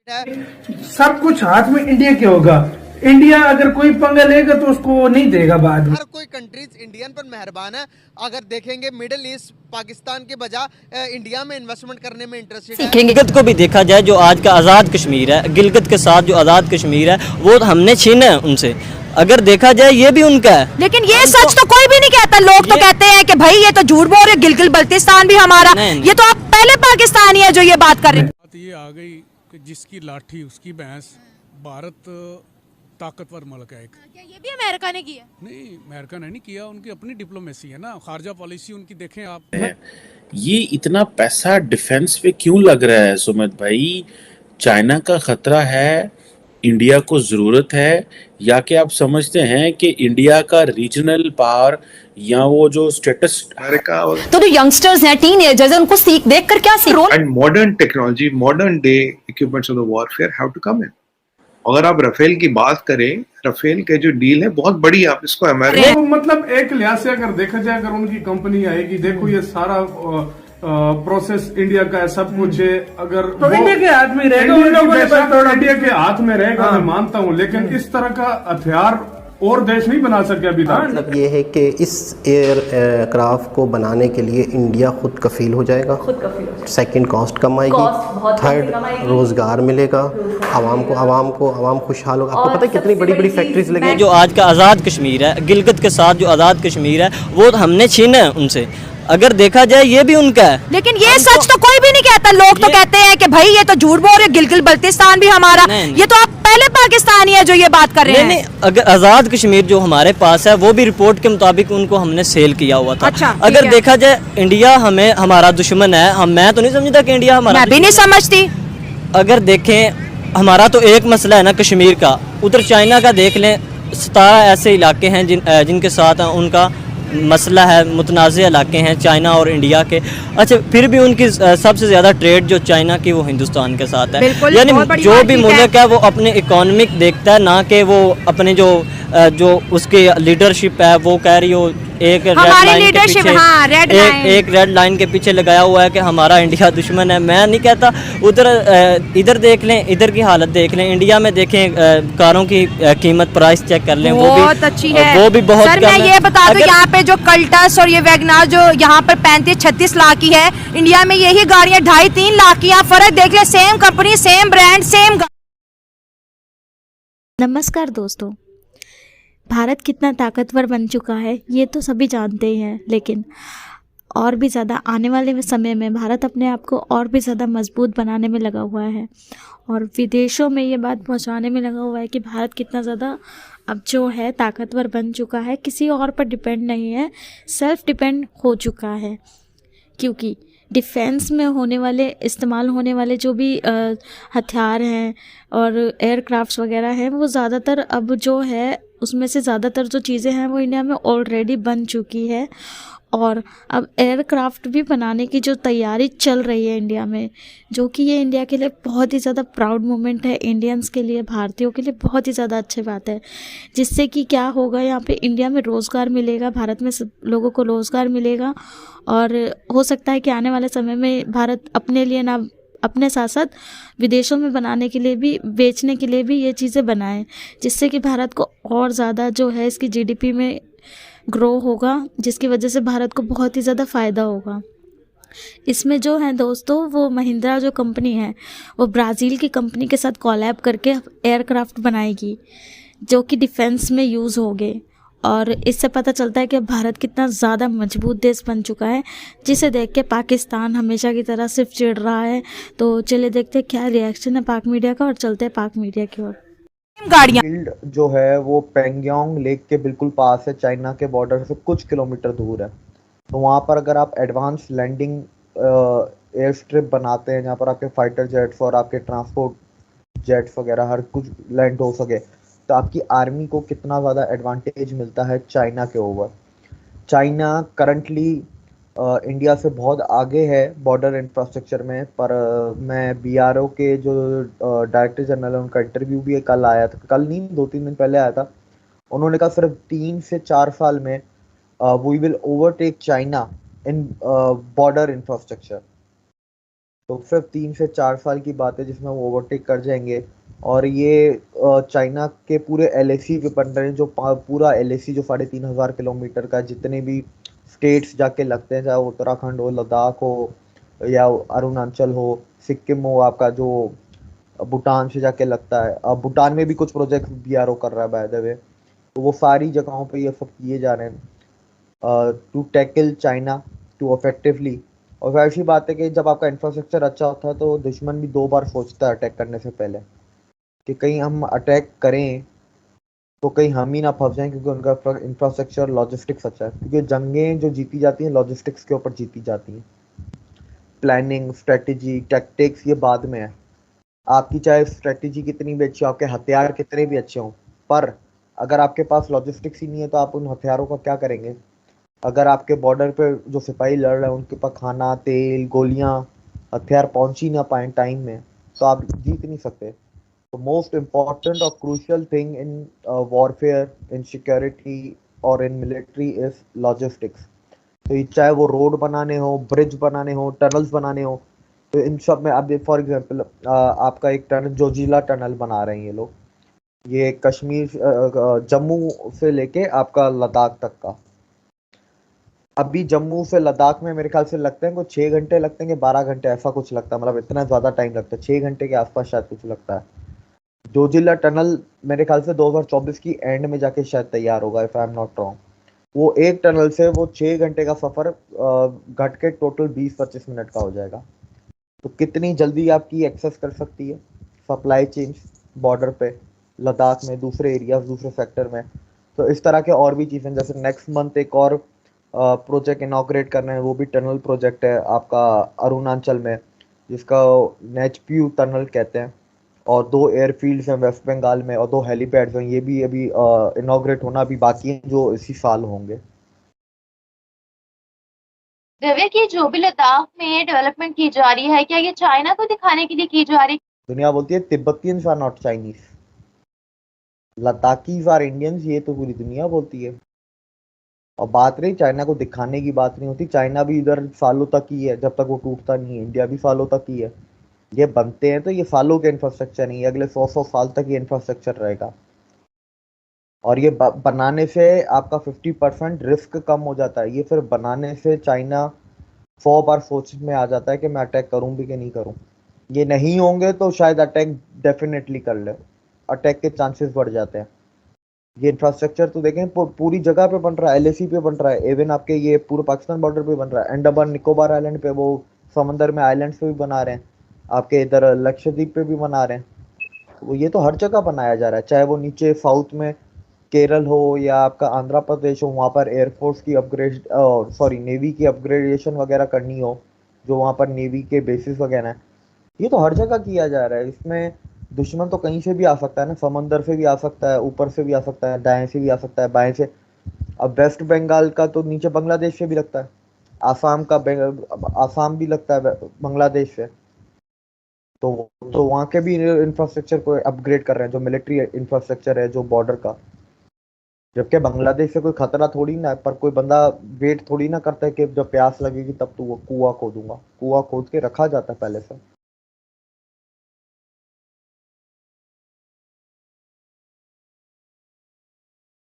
सब कुछ हाथ में इंडिया के होगा। इंडिया अगर कोई पंगा लेगा तो उसको नहीं देगा बाद में। हर कोई कंट्रीज इंडियन पर मेहरबान है। अगर देखेंगे मिडिल ईस्ट पाकिस्तान के बजाय इंडिया में इन्वेस्टमेंट करने में इंटरेस्टेड है। गिलगित को भी देखा जाए, जो आज का आज़ाद कश्मीर है, गिलगित के साथ जो आज़ाद कश्मीर है वो हमने छीना है उनसे। अगर देखा जाए ये भी उनका है, लेकिन ये सच तो कोई भी नहीं कहता। लोग तो कहते हैं कि भाई ये तो झूठ बोल रहे, गिलगित बल्तिस्तान भी हमारा। ये तो आप पहले पाकिस्तानी है जो ये बात कर रहे हैं। बात ये आ गई कि जिसकी लाठी उसकी भैंस। भारत ताकतवर मुल्क है एक। क्या ये भी अमेरिका ने किया? नहीं, अमेरिका ने नहीं किया, उनकी अपनी डिप्लोमेसी है ना, खारजा पॉलिसी उनकी देखें आप। ये इतना पैसा डिफेंस पे क्यों लग रहा है सुमित भाई? चाइना का खतरा है, इंडिया को जरूरत है, या कि आप समझते हैं कि इंडिया का रीजनल पावर या वो जो स्टेटस अमेरिका और तो जो यंगस्टर्स हैं, टीनेजर्स हैं, उनको सीख देखकर क्या सीख? And modern technology, modern day equipments of the warfare have to come in. अगर आप राफेल की बात करें, राफेल के जो डील है बहुत बड़ी, आप इसको अमेरिका तो मतलब एक लिहाज से अगर देखा जाए, अगर उनकी कंपनी आएगी, देखो ये सारा प्रोसेस इंडिया का है, सब कुछ है। अगर तो इंडिया के हाथ में रहेगा, इंडिया के हाथ में रहेगा, मैं मानता हूँ, लेकिन इस तरह का हथियार और देश नहीं बना सके अभी तक। मतलब ये है कि इस एयर क्राफ्ट को बनाने के लिए इंडिया खुद कफील हो जाएगा, सेकंड कॉस्ट कम आएगी, थर्ड रोजगार मिलेगा, आवाम खुशहाल होगा। आपको पता है कितनी बड़ी बड़ी फैक्ट्रीज लगी। जो आज का आज़ाद कश्मीर है, गिलगित के साथ जो आज़ाद कश्मीर है वो हमने छीना है उनसे। अगर देखा जाए ये भी उनका है, लेकिन ये सच तो कोई भी नहीं कहता। लोग तो कहते हैं कि भाई ये तो झूठ बोल रहे, गिलगित बल्तिस्तान भी हमारा। ये तो आप पहले पाकिस्तानी है जो ये बात कर रहे हैं। नहीं, अगर आज़ाद कश्मीर जो हमारे पास है वो भी रिपोर्ट के मुताबिक उनको हमने सेल किया हुआ था। अच्छा, अगर देखा जाए इंडिया हमारा दुश्मन है, मैं तो नहीं समझता कि इंडिया हमारा, मैं भी नहीं समझती। अगर देखें हमारा तो एक मसला है ना कश्मीर का, उधर चाइना का देख लें, 17 ऐसे इलाके हैं जिनके साथ उनका मसला है, मुतनाज़ इलाके हैं चाइना और इंडिया के। अच्छा, फिर भी उनकी सबसे ज़्यादा ट्रेड जो चाइना की वो हिंदुस्तान के साथ है। यानी जो भी मुल्क है वो अपने इकोनॉमिक देखता है, ना कि वो अपने जो उसकी लीडरशिप है वो कह रही हो एक रेड लाइन के पीछे लगाया हुआ है कि हमारा इंडिया दुश्मन है। मैं नहीं कहता। इधर देख लें, इधर की हालत देख लें, इंडिया में देखें कारों की कीमत प्राइस चेक कर लें, बहुत अच्छी है, वो भी बहुत सर। मैं ये बता दूं, यहाँ पे जो कल्टस और ये वैगनार जो यहाँ पर 35-36 लाख की है, इंडिया में यही गाड़ियाँ 2.5-3 लाख की। फर्क देख ले, same company, same brand, same. नमस्कार दोस्तों, भारत कितना ताकतवर बन चुका है ये तो सभी जानते ही हैं, लेकिन और भी ज़्यादा आने वाले समय में भारत अपने आप को और भी ज़्यादा मजबूत बनाने में लगा हुआ है और विदेशों में ये बात पहुंचाने में लगा हुआ है कि भारत कितना ज़्यादा अब जो है ताकतवर बन चुका है, किसी और पर डिपेंड नहीं है, सेल्फ डिपेंड हो चुका है। क्योंकि डिफेंस में इस्तेमाल होने वाले जो भी हथियार हैं और एयरक्राफ्ट्स वगैरह हैं, वो ज़्यादातर अब जो है उसमें से ज़्यादातर जो चीज़ें हैं वो इंडिया में ऑलरेडी बन चुकी है। और अब एयरक्राफ्ट भी बनाने की जो तैयारी चल रही है इंडिया में, जो कि ये इंडिया के लिए बहुत ही ज़्यादा प्राउड मोमेंट है, इंडियंस के लिए, भारतीयों के लिए बहुत ही ज़्यादा अच्छी बात है। जिससे कि क्या होगा, यहाँ पे इंडिया में रोज़गार मिलेगा, भारत में सब लोगों को रोज़गार मिलेगा और हो सकता है कि आने वाले समय में भारत अपने लिए ना, अपने साथ साथ विदेशों में बनाने के लिए भी, बेचने के लिए भी ये चीज़ें बनाएं, जिससे कि भारत को और ज़्यादा जो है इसकी जीडीपी में ग्रो होगा, जिसकी वजह से भारत को बहुत ही ज़्यादा फ़ायदा होगा। इसमें जो है दोस्तों, वो महिंद्रा जो कंपनी है वो ब्राज़ील की कंपनी के साथ कोलैब करके एयरक्राफ्ट बनाएगी जो कि डिफेंस में यूज़ होंगे। और इससे पता चलता है कि भारत कितना ज़्यादा मजबूत देश बन चुका है, जिसे देख के पाकिस्तान हमेशा की तरह सिर्फ चिढ़ रहा है। तो चलिए देखते हैं क्या रिएक्शन है पाक मीडिया का और चलते हैं पाक मीडिया की ओर। गाड़ियाँ जो है वो पेंगोंग लेक के बिल्कुल पास है, चाइना के बॉर्डर से कुछ किलोमीटर दूर है। तो वहाँ पर अगर आप एडवांस लैंडिंग एयर स्ट्रिप बनाते हैं, जहाँ पर आपके फाइटर जेट्स और आपके ट्रांसपोर्ट जेट्स वगैरह हर कुछ लैंड हो सके, तो आपकी आर्मी को कितना ज़्यादा एडवांटेज मिलता है चाइना के ओवर। चाइना करंटली इंडिया से बहुत आगे है बॉर्डर इंफ्रास्ट्रक्चर में, पर मैं बीआरओ के जो डायरेक्टर जनरल है उनका इंटरव्यू भी कल आया था, कल नहीं 2-3 दिन पहले आया था। उन्होंने कहा सिर्फ 3 से 4 साल में we will overtake China in border infrastructure. तो सिर्फ 3 से 4 साल की बात है जिसमें वो ओवरटेक कर जाएंगे। और ये चाइना के पूरे एलएसी पे बन रहे हैं, जो पूरा एलएसी जो 3,500 किलोमीटर का, जितने भी स्टेट्स जाके लगते हैं, चाहे वो उत्तराखंड हो, लद्दाख हो, या अरुणाचल हो, सिक्किम हो, आपका जो भूटान से जाके लगता है। अब भूटान में भी कुछ प्रोजेक्ट बीआरओ कर रहा है बाय द वे। तो वो सारी जगहों पे ये सब किए जा रहे हैं to tackle China too effectively. और वैसी बात है कि जब आपका इंफ्रास्ट्रक्चर अच्छा होता है तो दुश्मन भी 2 बार सोचता है अटैक करने से पहले, कि कहीं हम अटैक करें तो कहीं हम ही ना फंस जाएं, क्योंकि उनका इंफ्रास्ट्रक्चर लॉजिस्टिक्स अच्छा है। क्योंकि जंगें जो जीती जाती हैं लॉजिस्टिक्स के ऊपर जीती जाती हैं। प्लानिंग, स्ट्रेटजी, टैक्टिक्स ये बाद में है। आपकी चाहे स्ट्रेटजी कितनी भी अच्छी हो, आपके हथियार कितने भी अच्छे हों, पर अगर आपके पास लॉजिस्टिक्स ही नहीं है तो आप उन हथियारों का क्या करेंगे। अगर आपके बॉर्डर पे जो सिपाही लड़ रहे हैं उनके पास खाना, तेल, गोलियां, हथियार पहुंच ही ना पाए टाइम में, तो आप जीत नहीं सकते। तो मोस्ट इम्पॉर्टेंट और crucial thing in warfare, in security और इन मिलिट्री इज लॉजिस्टिक्स। तो ये चाहे वो रोड बनाने हो, ब्रिज बनाने हो, टनल्स बनाने हो, तो इन सब में अब फॉर एग्जांपल आपका एक टनल, जोजिला टनल बना रहे हैं ये लोग, ये कश्मीर जम्मू से लेके आपका लद्दाख तक का। अभी जम्मू से लद्दाख में मेरे ख्याल से लगते हैं कुछ 6 घंटे लगते हैं कि 12 घंटे, ऐसा कुछ लगता है। मतलब इतना ज़्यादा टाइम लगता है, 6 घंटे के आसपास शायद कुछ लगता है। जोजिला टनल मेरे ख्याल से 2024 की एंड में जाके शायद तैयार होगा, if I am not wrong. वो एक टनल से वो 6 घंटे का सफ़र घट के टोटल 20-25 मिनट का हो जाएगा। तो कितनी जल्दी आपकी एक्सेस कर सकती है सप्लाई चेन बॉर्डर पे, लद्दाख में, दूसरे एरियाज, दूसरे सेक्टर में। तो इस तरह के और भी चीज़ें, जैसे नेक्स्ट मंथ एक और प्रोजेक्ट इनॉग्रेट करना है, वो भी टनल प्रोजेक्ट है आपका अरुणाचल में, जिसका नेचप्यू टनल कहते हैं। और 2 एयरफील्ड्स हैं वेस्ट बंगाल में और 2 हेलीपैड्स हैं, ये भी अभी इनॉग्रेट होना अभी बाकी है, जो इसी साल होंगे। दिव्या की जो भी लद्दाख में डेवलपमेंट की जा रही है, क्या ये चाइना को दिखाने के लिए की जा रही है? दुनिया बोलती है Tibetans are not Chinese, Ladakhis are Indians, ये तो पूरी दुनिया बोलती है। और बात रही चाइना को दिखाने की, बात नहीं होती। चाइना भी इधर सालों तक ही है, जब तक वो टूटता नहीं है। इंडिया भी सालों तक ही है। ये बनते हैं तो ये सालों के इंफ्रास्ट्रक्चर नहीं है, अगले 100 साल तक ये इंफ्रास्ट्रक्चर रहेगा। और ये बनाने से आपका 50% रिस्क कम हो जाता है। ये फिर बनाने से चाइना 100 बार सोच में आ जाता है कि मैं अटैक करूं भी कि नहीं करूं। ये नहीं होंगे तो शायद अटैक डेफिनेटली कर ले, अटैक के चांसेस बढ़ जाते हैं। ये इंफ्रास्ट्रक्चर तो देखें पूरी जगह पे बन रहा है, एलएसी पे बन रहा है, इवन आपके ये पूरे पाकिस्तान बॉर्डर पे बन रहा है, अंडमान निकोबार आइलैंड पे, वो समंदर में आइलैंड्स पे भी बना रहे हैं, आपके इधर लक्षद्वीप पे भी बना रहे हैं। वो ये तो हर जगह बनाया जा रहा है, चाहे वो नीचे साउथ में केरल हो या आपका आंध्र प्रदेश हो, वहाँ पर एयरफोर्स की नेवी की अपग्रेडेशन वगैरह करनी हो, जो वहाँ पर नेवी के बेसिस वगैरह हैं, ये तो हर जगह किया जा रहा है। इसमें दुश्मन तो कहीं से भी आ सकता है ना, समंदर से भी आ सकता है, ऊपर से भी आ सकता है, दाएं से भी आ सकता है, बाएं से। अब वेस्ट बंगाल का तो नीचे बांग्लादेश से भी लगता है, आसाम भी लगता है बांग्लादेश से। तो वहाँ के भी इंफ्रास्ट्रक्चर को अपग्रेड कर रहे हैं, जो मिलिट्री इंफ्रास्ट्रक्चर है जो बॉर्डर का। जबकि बांग्लादेश से कोई खतरा थोड़ी ना है, पर कोई बंदा वेट थोड़ी ना करता है कि जब प्यास लगेगी तब तो वो कुआं खोदूंगा। कुआं खोद के रखा जाता है पहले से।